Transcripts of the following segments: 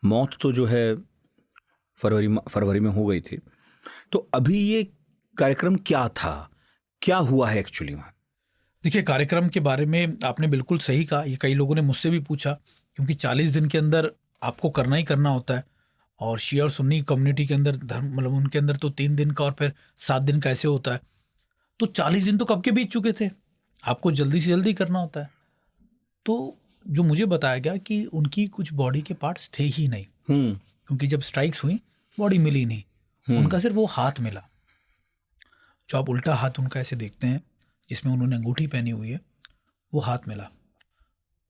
मौत तो जो है फरवरी में हो गई थी, तो अभी ये कार्यक्रम क्या था, क्या हुआ है एक्चुअली वहाँ? देखिए, कार्यक्रम के बारे में आपने बिल्कुल सही कहा। ये कई लोगों ने मुझसे भी पूछा, क्योंकि 40 दिन के अंदर आपको करना ही करना होता है। और शिया और सुन्नी कम्युनिटी के अंदर धर्म, मतलब उनके अंदर तो 3 दिन का और फिर 7 दिन का ऐसे होता है। तो 40 दिन तो कब के बीत चुके थे, आपको जल्दी से जल्दी करना होता है। तो जो मुझे बताया गया कि उनकी कुछ बॉडी के पार्ट्स थे ही नहीं, क्योंकि जब स्ट्राइक्स हुई बॉडी मिली नहीं, उनका सिर्फ वो हाथ मिला। जो आप उल्टा हाथ उनका ऐसे देखते हैं जिसमें उन्होंने अंगूठी पहनी हुई है, वो हाथ मिला।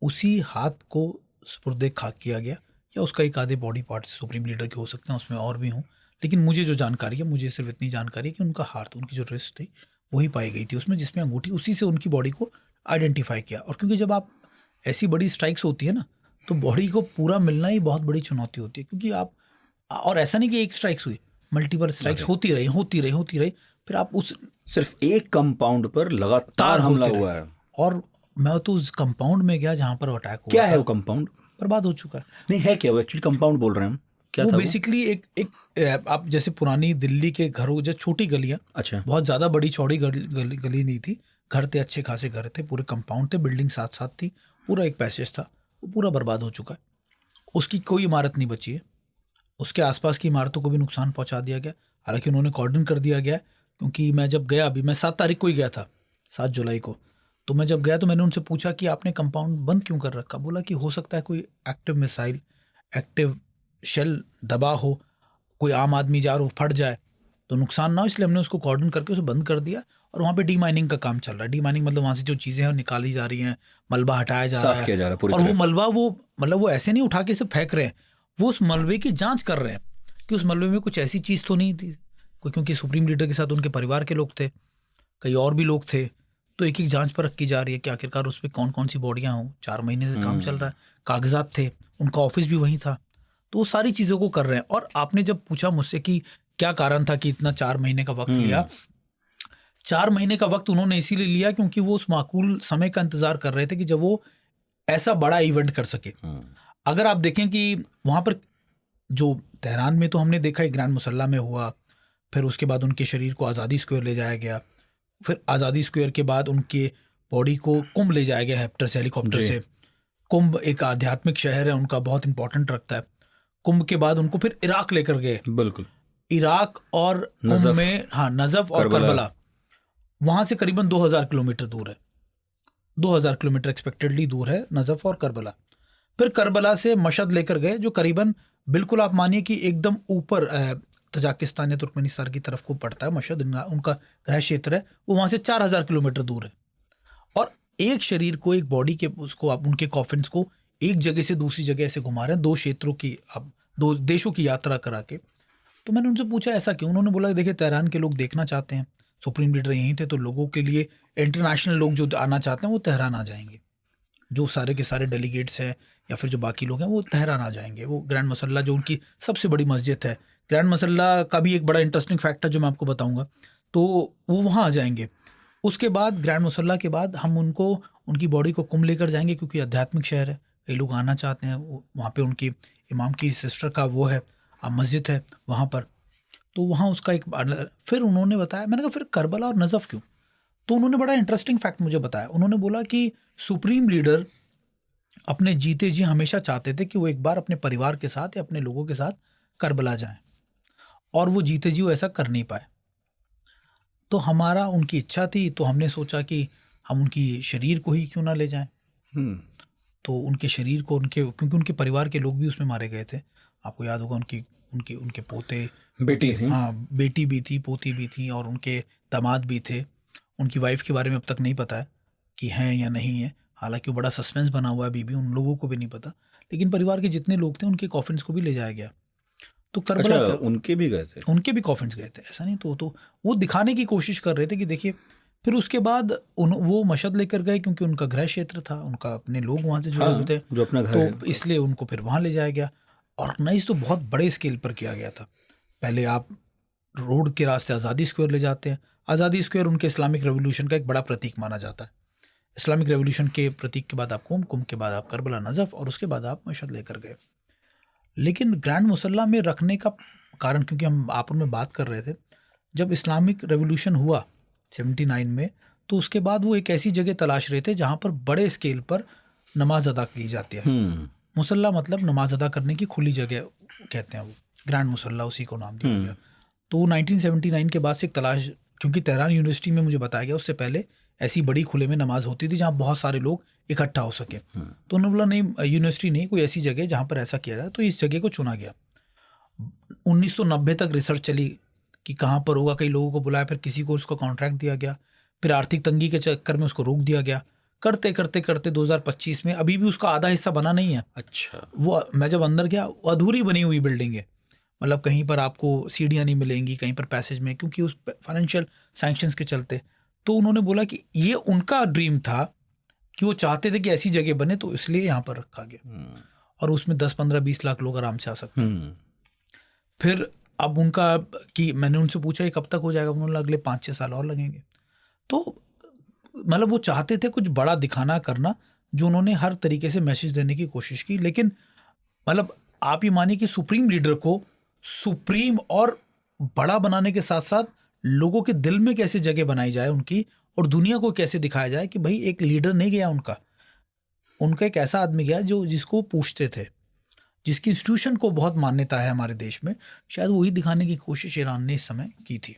उसी हाथ को सुपुर्द खाक किया गया, या उसका एक आधे बॉडी पार्ट सुप्रीम लीडर के हो सकते हैं, उसमें और भी हों, लेकिन मुझे जो जानकारी है, मुझे सिर्फ इतनी जानकारी है कि उनका हाथ, उनकी जो रिस्ट थी वही पाई गई थी उसमें, जिसमें अंगूठी, उसी से उनकी बॉडी को आइडेंटिफाई किया। और क्योंकि जब आप ऐसी बड़ी स्ट्राइक्स होती है ना, तो बॉडी को पूरा मिलना ही बहुत बड़ी चुनौती होती है, क्योंकि आप, और ऐसा नहीं कि एक स्ट्राइक्स हुई, मल्टीपल स्ट्राइक्स होती रही, फिर आप उस सिर्फ एक कंपाउंड पर लगातार हमला हुआ है। और मैं तो उस कंपाउंड में गया जहां पर अटैक हुआ। क्या है वो कंपाउंड? बर्बाद हो चुका है। नहीं है क्या वो? एक्चुअली कंपाउंड बोल रहे हैं हम, क्या वो था बेसिकली एक आप जैसे पुरानी दिल्ली के घरों, जो छोटी गलियां, अच्छा, बहुत ज्यादा बड़ी चौड़ी गली नहीं थी, घर थे, अच्छे खासे घर थे, पूरे कंपाउंड थे, बिल्डिंग साथ साथ थी, पूरा एक पैसेज था, वो पूरा बर्बाद हो चुका है। उसकी कोई इमारत नहीं बची है, उसके आसपास की इमारतों को भी नुकसान पहुंचा दिया गया। हालांकि उन्होंने कॉर्डन कर दिया गया, क्योंकि मैं जब गया, अभी मैं 7 तारीख को ही गया था, 7 जुलाई को, तो मैं जब गया तो मैंने उनसे पूछा कि आपने कंपाउंड बंद क्यों कर रखा। बोला कि हो सकता है कोई एक्टिव मिसाइल, एक्टिव शेल दबा हो, कोई आम आदमी जा रहा हो, फट जाए तो नुकसान ना हो, इसलिए हमने उसको कॉर्डन करके उसे बंद कर दिया। और वहाँ पे डी माइनिंग का काम चल रहा है। डी माइनिंग मतलब वहाँ से जो चीज़ें हैं निकाली जा रही हैं, मलबा हटाया जा रहा है, किया जा रहा है पूरी और वो तरह। मलबा, वो मतलब वो ऐसे नहीं उठा के इसे फेंक रहे हैं, वो उस मलबे की जांच कर रहे हैं कि उस मलबे में कुछ ऐसी चीज़ तो नहीं थी कोई, क्योंकि सुप्रीम लीडर के साथ उनके परिवार के लोग थे, कई और भी लोग थे, तो एक एक जांच परख की जा रही है कि आखिरकार उस पर कौन कौन सी बॉडियाँ हों। 4 महीने से काम चल रहा है, कागजात थे, उनका ऑफिस भी वहीं था, तो वो सारी चीज़ों को कर रहे हैं। और आपने जब पूछा मुझसे कि क्या कारण था कि इतना 4 महीने का वक्त लिया, 4 महीने का वक्त उन्होंने इसीलिए लिया क्योंकि वो उस माकूल समय का इंतजार कर रहे थे कि जब वो ऐसा बड़ा इवेंट कर सके। अगर आप देखें कि वहाँ पर जो तेहरान में तो हमने देखा है, ग्रैंड मुसल्ला में हुआ, फिर उसके बाद उनके शरीर को आज़ादी स्क्वायर ले जाया गया, फिर आज़ादी स्क्वायर के बाद उनके बॉडी को कुंभ ले जाया गया हेलीकॉप्टर से। कुंभ एक आध्यात्मिक शहर है उनका, बहुत इंपॉर्टेंट रखता है। कुंभ के बाद उनको फिर इराक लेकर गए। बिल्कुल, इराक और कुंभ में, हाँ, नजफ और करबला, वहाँ से करीबन 2000 किलोमीटर दूर है, 2000 किलोमीटर एक्सपेक्टेडली दूर है नजफ और करबला। फिर करबला से मशहद लेकर गए, जो करीबन, बिल्कुल आप मानिए कि एकदम ऊपर तजाकिस्तान या तुर्कमेनिस्तान की तरफ को पड़ता है मशहद, उनका गृह क्षेत्र है, वो वहाँ से 4000 किलोमीटर दूर है। और एक शरीर को, एक बॉडी के, उसको आप, उनके कॉफिन्स को एक जगह से दूसरी जगह से घुमा रहे हैं, 2 क्षेत्रों की, अब 2 देशों की यात्रा करा के। तो मैंने उनसे पूछा ऐसा क्यों? उन्होंने बोला देखिए, तेहरान के लोग देखना चाहते हैं, सुप्रीम लीडर यहीं थे, तो लोगों के लिए, इंटरनेशनल लोग जो आना चाहते हैं वो तेहरान आ जाएंगे, जो सारे के सारे डेलीगेट्स हैं या फिर जो बाकी लोग हैं वो तेहरान आ जाएंगे। वो ग्रैंड मसल्ला, जो उनकी सबसे बड़ी मस्जिद है, ग्रैंड मसल्ला का भी एक बड़ा इंटरेस्टिंग फैक्ट है जो मैं आपको बताऊंगा, तो वो वहाँ आ जाएंगे। उसके बाद ग्रैंड मसल्ला के बाद हम उनको, उनकी बॉडी को कुंभ लेकर जाएंगे, क्योंकि आध्यात्मिक शहर है, कई लोग आना चाहते हैं, वहाँ पे उनकी इमाम की सिस्टर का वो है, मस्जिद है वहाँ पर, तो वहाँ उसका एक। फिर उन्होंने बताया, मैंने कहा फिर करबला और नजफ क्यों? तो उन्होंने बड़ा इंटरेस्टिंग फैक्ट मुझे बताया। उन्होंने बोला कि सुप्रीम लीडर अपने जीते जी हमेशा चाहते थे कि वो एक बार अपने परिवार के साथ या अपने लोगों के साथ करबला जाएं, और वो जीते जी वो ऐसा कर नहीं पाए। तो हमारा, उनकी इच्छा थी, तो हमने सोचा कि हम उनकी शरीर को ही क्यों ना ले जाएं। तो उनके शरीर को, क्योंकि उनके परिवार के लोग भी उसमें मारे गए थे, आपको याद होगा, उनके पोते, बेटी थी, हाँ, बेटी भी थी, पोती भी थी, और उनके दामाद भी थे। उनकी वाइफ के बारे में अब तक नहीं पता है कि हैं या नहीं है, हालांकि वो बड़ा सस्पेंस बना हुआ है अभी भी, उन लोगों को भी नहीं पता। लेकिन परिवार के जितने लोग थे उनके कॉफिन्स को भी ले जाया गया। तो करबला, अच्छा, उनके भी गए थे? उनके भी कॉफिन्स गए थे, ऐसा नहीं। तो वो दिखाने की कोशिश कर रहे थे कि देखिए। फिर उसके बाद वो मशहद लेकर गए, क्योंकि उनका गृह क्षेत्र था, उनका अपने लोग वहाँ से जुड़े हुए थे, जो अपना घर तो है, इसलिए उनको फिर वहाँ ले जाया गया। ऑर्गेनाइज तो बहुत बड़े स्केल पर किया गया था। पहले आप रोड के रास्ते आज़ादी स्क्वायर ले जाते हैं। आज़ादी स्क्वायर उनके इस्लामिक रेवोल्यूशन का एक बड़ा प्रतीक माना जाता है। इस्लामिक रेवोल्यूशन के प्रतीक के बाद आप कुंभ के बाद आप करबला, नजफ, और उसके बाद आप मशहद लेकर गए। लेकिन ग्रैंड मुसल्ला में रखने का कारण, क्योंकि हम आपस में बात कर रहे थे, जब इस्लामिक रेवोल्यूशन हुआ 79 में, तो उसके बाद वो एक ऐसी जगह तलाश रहे थे जहाँ पर बड़े स्केल पर नमाज अदा की जाती है। मुसल्ला मतलब नमाज अदा करने की खुली जगह कहते हैं, वो ग्रैंड मुसल्ला उसी को नाम दिया गया। तो 1979 के बाद से एक तलाश, क्योंकि तेहरान यूनिवर्सिटी में मुझे बताया गया उससे पहले ऐसी बड़ी खुले में नमाज होती थी जहाँ बहुत सारे लोग इकट्ठा हो सके। तो उन्होंने बोला नहीं, यूनिवर्सिटी नहीं, कोई ऐसी जगह जहाँ पर ऐसा किया जाए, तो इस जगह को चुना गया। 1990 तक रिसर्च चली कि कहाँ पर होगा, कई लोगों को बुलाया, फिर किसी को उसका कॉन्ट्रैक्ट दिया गया, फिर आर्थिक तंगी के चक्कर में उसको रोक दिया गया। करते करते करते 2025 में अभी भी उसका आधा हिस्सा बना नहीं है। अच्छा। वो मैं जब अंदर गया, वो अधूरी बनी हुई बिल्डिंग है, मतलब कहीं पर आपको सीढ़ियाँ नहीं मिलेंगी, कहीं पर पैसेज में, क्योंकि उस फाइनेंशियल सैंक्शंस के चलते। तो उन्होंने बोला कि ये उनका ड्रीम था कि वो चाहते थे कि ऐसी जगह बने, तो इसलिए यहाँ पर रखा गया, और उसमें 10-15-20 लाख लोग आराम से आ सकते हैं। फिर अब उनका कि मैंने उनसे पूछा ये कब तक हो जाएगा, उन्होंने अगले 5-6 साल और लगेंगे। तो मतलब वो चाहते थे कुछ बड़ा दिखाना करना, जो उन्होंने हर तरीके से मैसेज देने की कोशिश की। लेकिन मतलब आप ये मानिए कि सुप्रीम लीडर को सुप्रीम और बड़ा बनाने के साथ साथ लोगों के दिल में कैसे जगह बनाई जाए उनकी, और दुनिया को कैसे दिखाया जाए कि भाई एक लीडर नहीं गया उनका एक ऐसा आदमी गया जो जिसको पूछते थे, जिसकी इंस्टीट्यूशन को बहुत मान्यता है हमारे देश में। शायद वही दिखाने की कोशिश ईरान ने इस समय की थी।